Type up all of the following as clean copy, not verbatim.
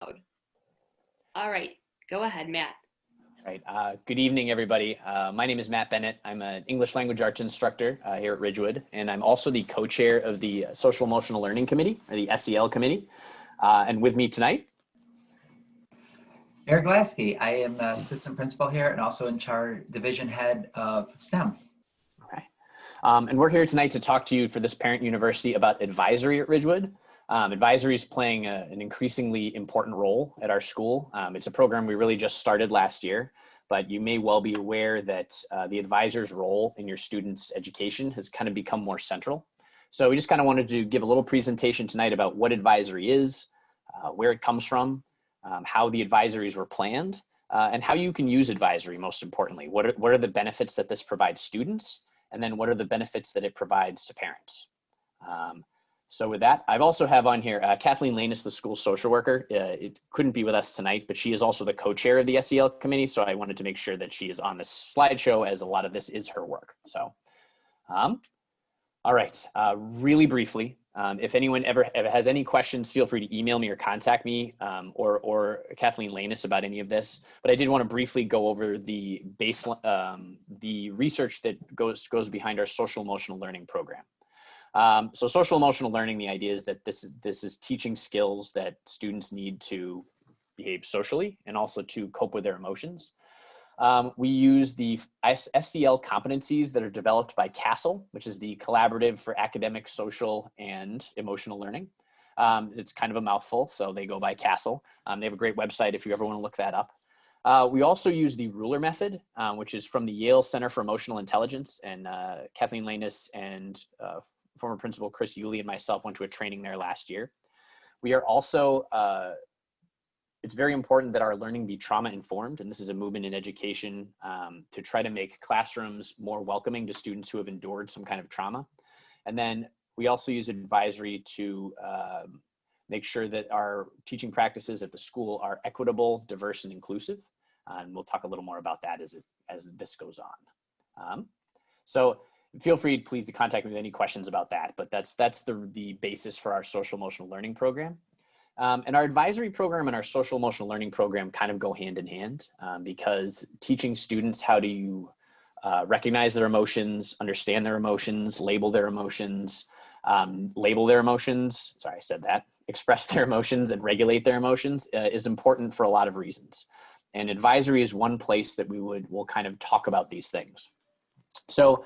All right, go ahead, Matt. Right. Good evening, everybody. My name is Matt Bennett. I'm an English language arts instructor here at Ridgewood, and I'm also the co-chair of the Social Emotional Learning Committee, or the SEL Committee. And with me tonight, Eric Lasky. I am the assistant principal here and also in charge, division head of STEM. okay. And we're here tonight to talk to you for this parent university about advisory at Ridgewood. Advisory is playing an increasingly important role at our school. It's a program we really just started last year, but you may well be aware that the advisor's role in your students' education has kind of become more central. So we just kind of wanted to give a little presentation tonight about what advisory is, where it comes from, how the advisories were planned, and how you can use advisory most importantly. What are the benefits that this provides students, and then what are the benefits that it provides to parents? So with that, I've also have on here Kathleen Lanus, the school social worker. It couldn't be with us tonight, but she is also the co-chair of the SEL committee. So I wanted to make sure that she is on this slideshow, as a lot of this is her work. So, all right, really briefly, if anyone ever has any questions, feel free to email me or contact me or Kathleen Lanus about any of this. But I did want to briefly go over the the research that goes behind our social emotional learning program. So social emotional learning, the idea is that this is teaching skills that students need to behave socially and also to cope with their emotions. We use the SEL competencies that are developed by CASEL, which is the Collaborative for Academic, Social, and Emotional Learning. It's kind of a mouthful, so they go by CASEL. They have a great website if you ever want to look that up. We also use the ruler method, which is from the Yale Center for Emotional Intelligence, and Kathleen Lanus and former principal Chris Yulee and myself went to a training there last year. We are also, it's very important that our learning be trauma informed, and this is a movement in education to try to make classrooms more welcoming to students who have endured some kind of trauma. And then we also use advisory to make sure that our teaching practices at the school are equitable, diverse, and inclusive. And we'll talk a little more about that as this goes on. So feel free, please, to contact me with any questions about that, but that's the basis for our social emotional learning program. And our advisory program and our social emotional learning program kind of go hand in hand because teaching students how to recognize their emotions, understand their emotions, label their emotions, sorry, I said that, express their emotions and regulate their emotions is important for a lot of reasons. And advisory is one place that we'll kind of talk about these things. So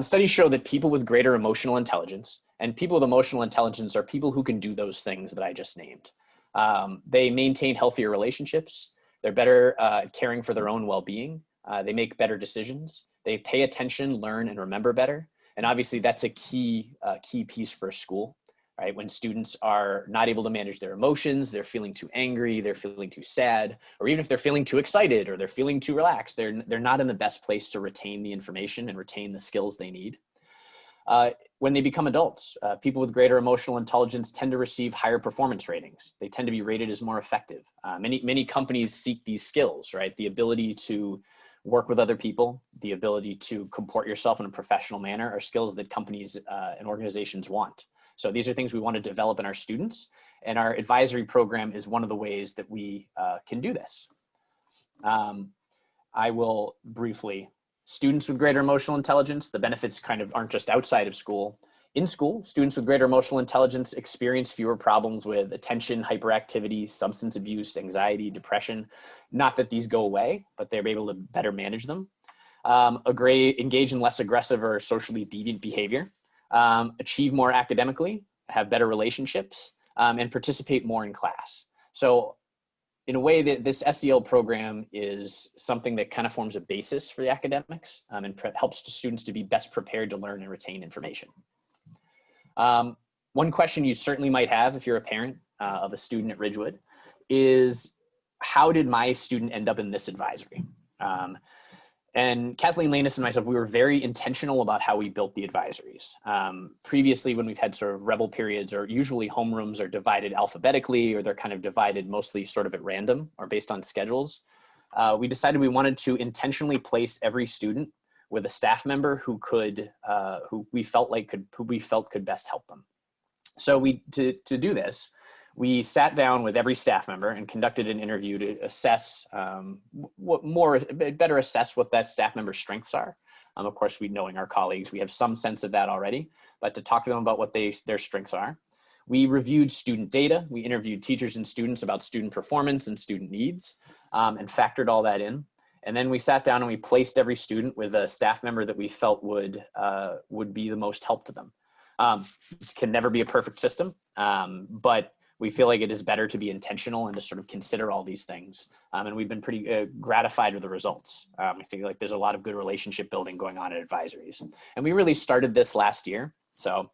studies show that people with greater emotional intelligence, and people with emotional intelligence are people who can do those things that I just named. They maintain healthier relationships. They're better caring for their own well-being. They make better decisions. They pay attention, learn, and remember better. And obviously that's a key piece for a school, right? When students are not able to manage their emotions, they're feeling too angry, they're feeling too sad, or even if they're feeling too excited or they're feeling too relaxed, they're not in the best place to retain the information and retain the skills they need. When they become adults, people with greater emotional intelligence tend to receive higher performance ratings. They tend to be rated as more effective. Many companies seek these skills, right? The ability to work with other people, the ability to comport yourself in a professional manner are skills that companies and organizations want. So these are things we want to develop in our students, and our advisory program is one of the ways that we can do this. I will briefly, students with greater emotional intelligence, the benefits kind of aren't just outside of school. In school, students with greater emotional intelligence experience fewer problems with attention, hyperactivity, substance abuse, anxiety, depression. Not that these go away, but they're able to better manage them. Engage in less aggressive or socially deviant behavior. Achieve more academically, have better relationships, and participate more in class. So in a way, that this SEL program is something that kind of forms a basis for the academics and helps the students to be best prepared to learn and retain information. One question you certainly might have if you're a parent of a student at Ridgewood is, how did my student end up in this advisory? And Kathleen Lanus and myself, we were very intentional about how we built the advisories. Previously, when we've had sort of rebel periods, or usually homerooms are divided alphabetically, or they're kind of divided mostly sort of at random or based on schedules. We decided we wanted to intentionally place every student with a staff member who we felt could best help them. So to do this, we sat down with every staff member and conducted an interview to assess better assess what that staff member's strengths are. Of course, knowing our colleagues, we have some sense of that already, but to talk to them about what their strengths are. We reviewed student data. We interviewed teachers and students about student performance and student needs, and factored all that in. And then we sat down and we placed every student with a staff member that we felt would be the most help to them. It can never be a perfect system, but we feel like it is better to be intentional and to sort of consider all these things. And we've been pretty gratified with the results. I feel like there's a lot of good relationship building going on at advisories. And we really started this last year. So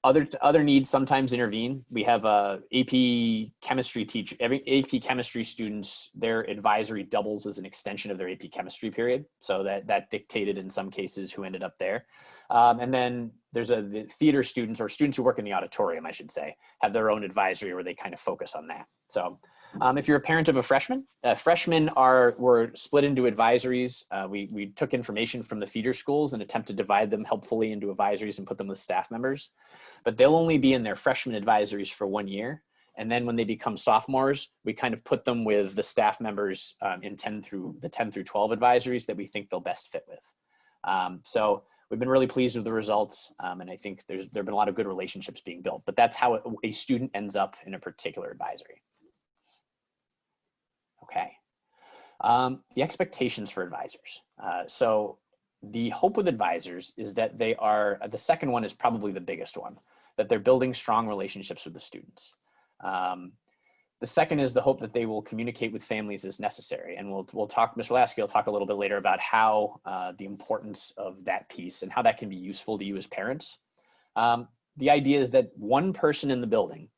other needs sometimes intervene. We have a AP chemistry teacher. Every AP chemistry students, their advisory doubles as an extension of their AP chemistry period. So that dictated in some cases who ended up there. And then there's the theater students, or students who work in the auditorium, I should say, have their own advisory where they kind of focus on that. So if you're a parent of a freshman, freshmen were split into advisories. We took information from the feeder schools and attempt to divide them helpfully into advisories and put them with staff members. But they'll only be in their freshman advisories for 1 year. And then when they become sophomores, we kind of put them with the staff members in the 10 through 12 advisories that we think they'll best fit with. So we've been really pleased with the results. And I think there've been a lot of good relationships being built, but that's how a student ends up in a particular advisory. Okay. The expectations for advisors. So the hope with advisors is that the second one is probably the biggest one, that they're building strong relationships with the students. The second is the hope that they will communicate with families as necessary. And we'll talk, Mr. Lasky will talk a little bit later about how the importance of that piece and how that can be useful to you as parents. The idea is that one person in the building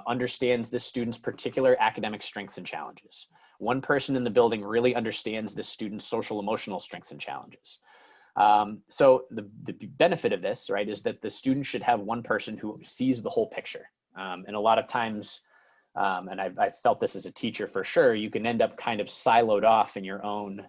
understands the student's particular academic strengths and challenges. One person in the building really understands the student's social emotional strengths and challenges. So the benefit of this, right, is that the student should have one person who sees the whole picture. And a lot of times, and I've felt this as a teacher for sure, you can end up kind of siloed off in your own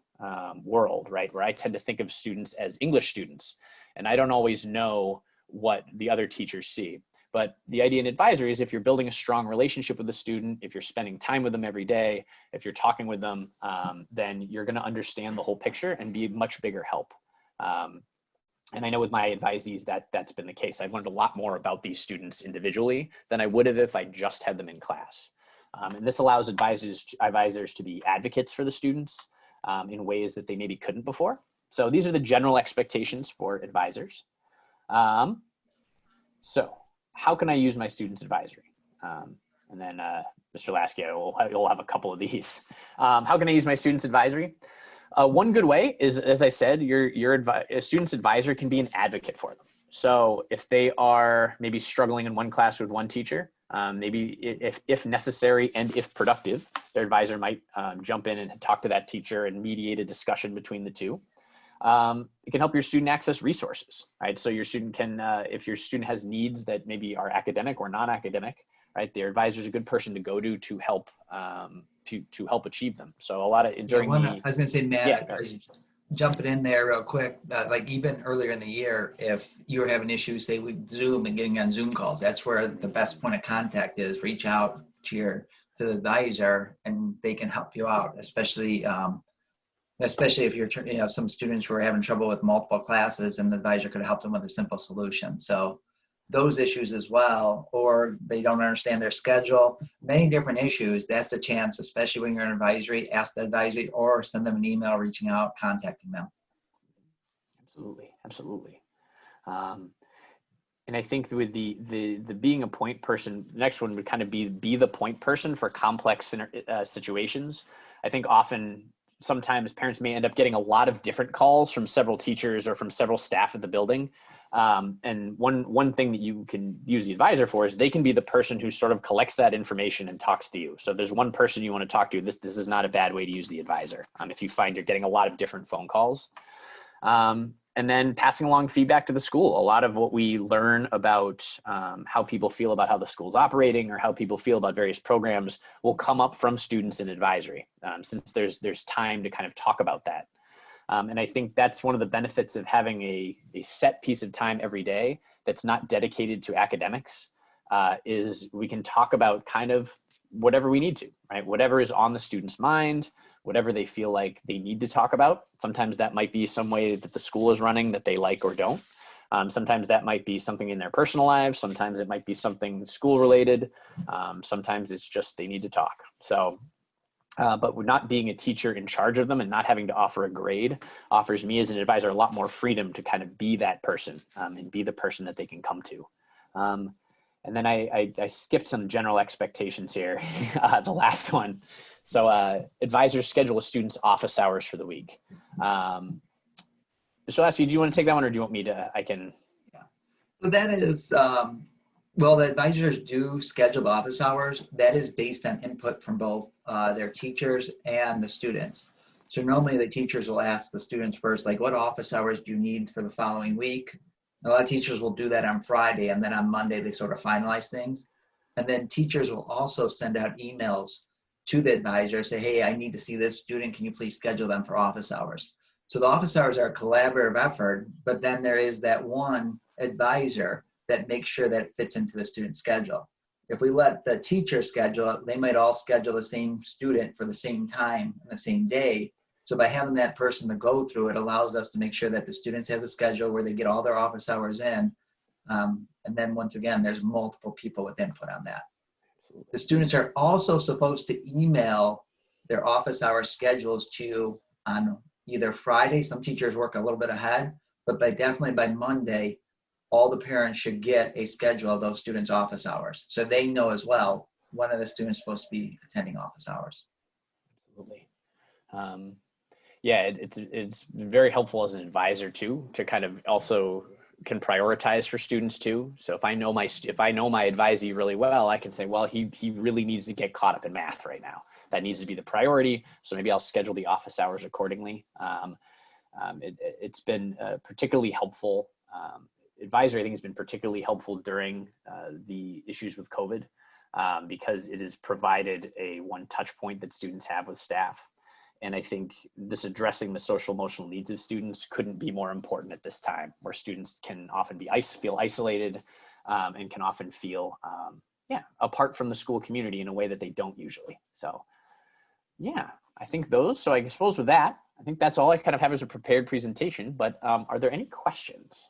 world, right? Where I tend to think of students as English students, and I don't always know what the other teachers see. But the idea in advisory is if you're building a strong relationship with the student, if you're spending time with them every day, if you're talking with them, then you're going to understand the whole picture and be a much bigger help. And I know with my advisees that's been the case. I've learned a lot more about these students individually than I would have if I just had them in class. And this allows advisors to be advocates for the students in ways that they maybe couldn't before. So these are the general expectations for advisors. So how can I use my students' advisory? And then Mr. Lasky will have a couple of these. How can I use my students' advisory? One good way is, as I said, a student's advisor can be an advocate for them. So if they are maybe struggling in one class with one teacher, maybe if necessary and if productive, their advisor might jump in and talk to that teacher and mediate a discussion between the two. It can help your student access resources, right? So your student can, if your student has needs that maybe are academic or non-academic, right, their advisor is a good person to go to help to help achieve them. So a lot of I was going to say, Matt, yeah, I was jumping in there real quick. Like even earlier in the year, if you were having issues, say with Zoom and getting on Zoom calls, that's where the best point of contact is. Reach out to the advisor, and they can help you out, especially if you're, some students who are having trouble with multiple classes, and the advisor could help them with a simple solution. So those issues as well, or they don't understand their schedule, many different issues. That's a chance, especially when you're in advisory, ask the advisory or send them an email, reaching out, contacting them. Absolutely. And I think with the being a point person, the next one would kind of be the point person for complex situations. I think sometimes parents may end up getting a lot of different calls from several teachers or from several staff at the building. And one thing that you can use the advisor for is they can be the person who sort of collects that information and talks to you. So if there's one person you want to talk to, this is not a bad way to use the advisor. If you find you're getting a lot of different phone calls. And then passing along feedback to the school. A lot of what we learn about how people feel about how the school's operating or how people feel about various programs will come up from students in advisory, since there's time to kind of talk about that. And I think that's one of the benefits of having a set piece of time every day that's not dedicated to academics. is we can talk about kind of whatever we need to, right? Whatever is on the student's mind, whatever they feel like they need to talk about. Sometimes that might be some way that the school is running that they like or don't. Sometimes that might be something in their personal lives. Sometimes it might be something school related. Sometimes it's just they need to talk. So, but not being a teacher in charge of them and not having to offer a grade offers me as an advisor a lot more freedom to kind of be that person and be the person that they can come to. And then I skipped some general expectations here, the last one. So advisors schedule a student's office hours for the week. So I'll ask you, do you want to take that one or do you want me to, I can. Yeah. So that is, well, the advisors do schedule the office hours. That is based on input from both their teachers and the students. So normally the teachers will ask the students first, like, what office hours do you need for the following week? A lot of teachers will do that on Friday, and then on Monday they sort of finalize things. And then teachers will also send out emails to the advisor, say, hey, I need to see this student. Can you please schedule them for office hours? So the office hours are a collaborative effort, but then there is that one advisor that makes sure that it fits into the student schedule. If we let the teacher schedule it, they might all schedule the same student for the same time and the same day. So by having that person to go through, it allows us to make sure that the students has a schedule where they get all their office hours in. And then once again, there's multiple people with input on that. Absolutely. The students are also supposed to email their office hour schedules to you on either Friday. Some teachers work a little bit ahead, but definitely by Monday, all the parents should get a schedule of those students' office hours. So they know as well when are the students supposed to be attending office hours. Absolutely. Yeah, it's very helpful as an advisor too, to kind of also can prioritize for students too. So if I know my advisee really well, I can say, well, he really needs to get caught up in math right now. That needs to be the priority. So maybe I'll schedule the office hours accordingly. It's been particularly helpful. Advisory, I think, has been particularly helpful during the issues with COVID because it has provided a one touch point that students have with staff. And I think this addressing the social emotional needs of students couldn't be more important at this time, where students can often feel isolated and can often feel apart from the school community in a way that they don't usually. So yeah, I think those. So I suppose with that, I think that's all I kind of have as a prepared presentation. But are there any questions?